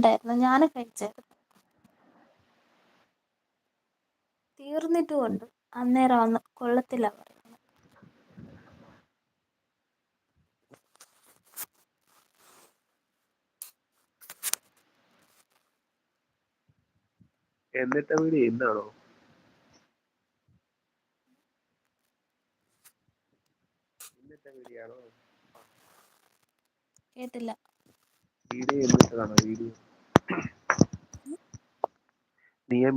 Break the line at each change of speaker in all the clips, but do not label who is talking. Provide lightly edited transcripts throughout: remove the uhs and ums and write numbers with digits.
ഉണ്ടായിരുന്നു. ഞാൻ കഴിച്ചായിരുന്നു. തീർന്നിട്ടുമുണ്ട്. അന്നേരം അന്ന് കൊള്ളത്തില്ല പറയുന്നത്.
എന്നിട്ട് വീഡിയോ ഇന്നാണോ? ഇന്നത്തെ വീഡിയോ ആണോ?
കേട്ടില്ല.
വീഡിയോ എന്നിട്ടതാണോ? വീഡിയോ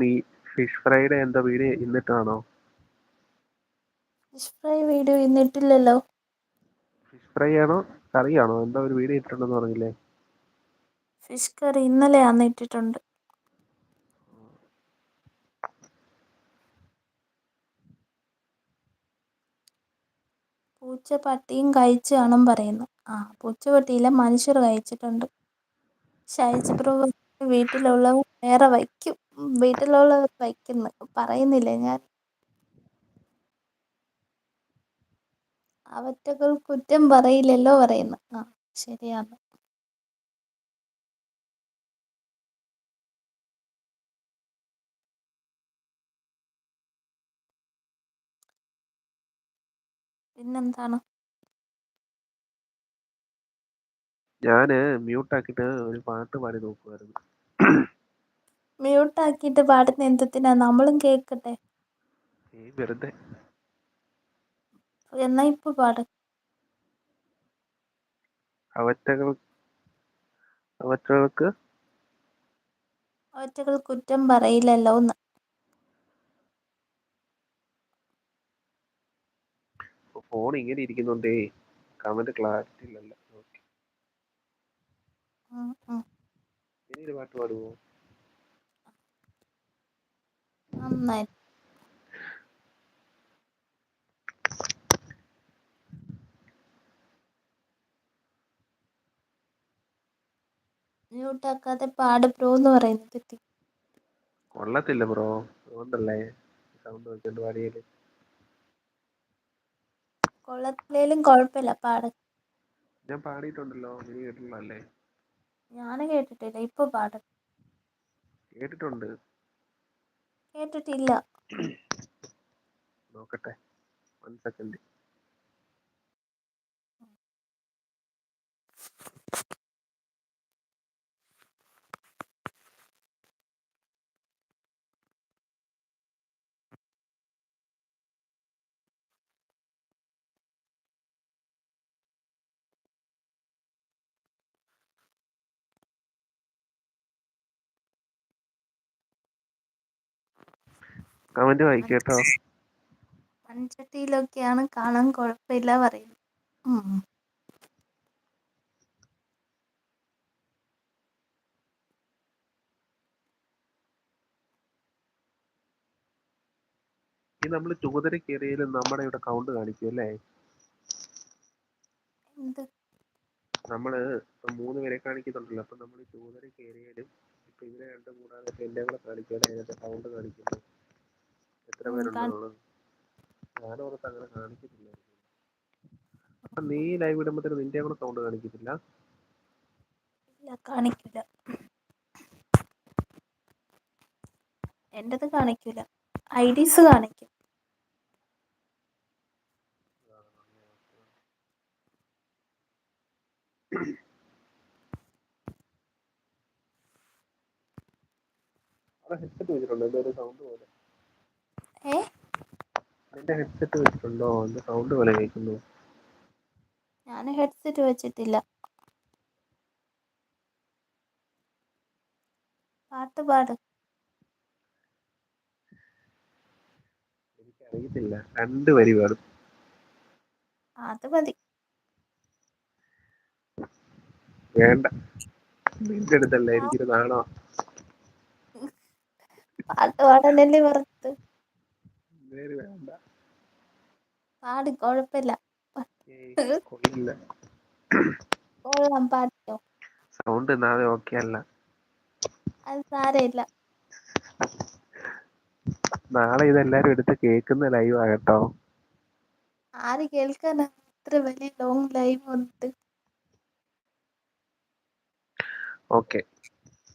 നീ ഫിഷ് ഫ്രൈയുടെ എന്തോ വീഡിയോ ഇന്നിട്ടാണോ?
ഫിഷ് ഫ്രൈ വീഡിയോ ഇന്നിട്ടില്ലല്ലോ.
ഫിഷ് ഫ്രൈ ആണോ കറിയാണോ എന്തോ ഒരു വീഡിയോ ഇട്ടിട്ടുണ്ടെന്ന് പറഞ്ഞില്ലേ?
ഫിഷ് കറി ഇന്നലെ ഇട്ടിട്ടുണ്ട്. പൂച്ച പട്ടിയും കഴിച്ചു കാണും പറയുന്നു. പൂച്ച പട്ടിയില്ല, മനുഷ്യർ കഴിച്ചിട്ടുണ്ട്. ഷൈജ് ബ്രോ വീട്ടിലുള്ളവർ വേറെ വയ്ക്കും. വീട്ടിലുള്ളവർ വയ്ക്കുന്നു പറയുന്നില്ലേ ഞാൻ. അവറ്റകൾ കുറ്റം പറയില്ലല്ലോ പറയുന്നു. ശരിയാണ്. പിന്നെന്താണ്?
ഞാന് മ്യൂട്ടാക്കിട്ട് ഒരു പാട്ട് പാടി നോക്കുമായിരുന്നു.
മ്യൂട്ടാക്കിയിട്ട് പാടുന്ന എന്തിനാ? നമ്മളും കേൾക്കട്ടെ.
വെറുതെ.
എന്നാ ഇപ്പൊ പാട്.
അവറ്റകൾക്ക്
കുറ്റം പറയില്ലല്ലോ എന്ന്.
ഫോൺ ഇങ്ങനെ ഇരിക്കുന്നുണ്ടേ കമന്റ് ക്ലാരിറ്റി ഇല്ലല്ലോ. ഇനി ഒരു പാട്ട് പാടുവോ?
നന്നായി. മ്യൂട്ടാക്കാതെ പാട് ബ്രോ എന്ന് പറയുന്നത്.
കൊള്ളത്തില്ല ബ്രോ, അതുകൊണ്ടല്ലേ സൗണ്ട് വെച്ചോണ്ട് പാടിയത്.
കൊള്ളത്തിലേലും കുഴപ്പമില്ല, പാട്.
ഞാൻ പാടിയിട്ടുണ്ടല്ലോ, നീ കേട്ടിട്ടുള്ളല്ലേ?
ഞാൻ കേട്ടിട്ടില്ല, ഇപ്പൊ പാട്.
കേട്ടിട്ടുണ്ട്.
കേട്ടിട്ടില്ല.
നോക്കട്ടെ, 1 സെക്കൻഡ്. കമന്റ് വായിക്കട്ടോ.
മൺചട്ടിയിലൊക്കെയാണ് കാണാൻ കുഴപ്പമില്ല പറയുന്നു.
ഈ നമ്മള് ചുവതര കയറിയാലും നമ്മുടെ ഇവിടെ കൗണ്ട് കാണിക്കും അല്ലേ?
എന്ത്?
നമ്മള് ഇപ്പൊ 3 പേരെ കാണിക്കുന്നുണ്ടല്ലോ, അപ്പൊ നമ്മള് ചുവതര കയറിയാലും ഇപ്പൊ ഇവരെ രണ്ടും കൂടാതെ എന്നെ കൂടെ കാണിക്കാതെ അതിനകത്ത് കൗണ്ട് കാണിക്കുന്നു എത്ര പേരുണ്ടെന്നുള്ളത്. ഞാനോർത്ത് അങ്ങനെ കാണിക്കത്തില്ല. അപ്പൊ നീ ലൈവ് ഇടുമ്പോ നിന്റെ കൂടെ കൗണ്ട് കാണിക്കത്തില്ല?
ഇല്ല, കാണിക്കില്ല. എന്റേത് കാണിക്കില്ല, ഐഡീസ് കാണിക്കും.
അവിടെ ഹെഡ്സെറ്റ് വെച്ചിട്ടുണ്ടോ? എന്തോ ഒരു സൗണ്ട് പോലെ.
ഏ?
നിന്റെ ഹെഡ്സെറ്റ് വെച്ചിട്ടുണ്ടോ? എന്റെ സൗണ്ട് പോലെ കേൾക്കുന്നു.
ഞാൻ ഹെഡ്സെറ്റ് വെച്ചിട്ടില്ല. പാട്ട് പാട്.
എനിക്കറിയത്തില്ല, 2 വരി പാടും.
അത് മതി.
വേണ്ട, നിന്റെ അടുത്തല്ല, എനിക്കൊരു നാണോ.
പാട്ട് പാടാനല്ലേ പറഞ്ഞത്.
വേണ്ട.
പാട്, കുഴപ്പമില്ല.
കൊള്ളില്ല.
കൊള്ളാം, പാട്ടോ.
സൗണ്ട് നാളെ ഓക്കെ അല്ല.
അത് സാരമില്ല.
നാളെ ഇതെല്ലാരും എടുത്ത് കേൾക്കുന്ന ലൈവ് ആകട്ടോ.
ആര് കേൾക്കാനാ ഇത്ര വലിയ ലോങ് ലൈവ് വന്നിട്ട്?
ഓക്കെ.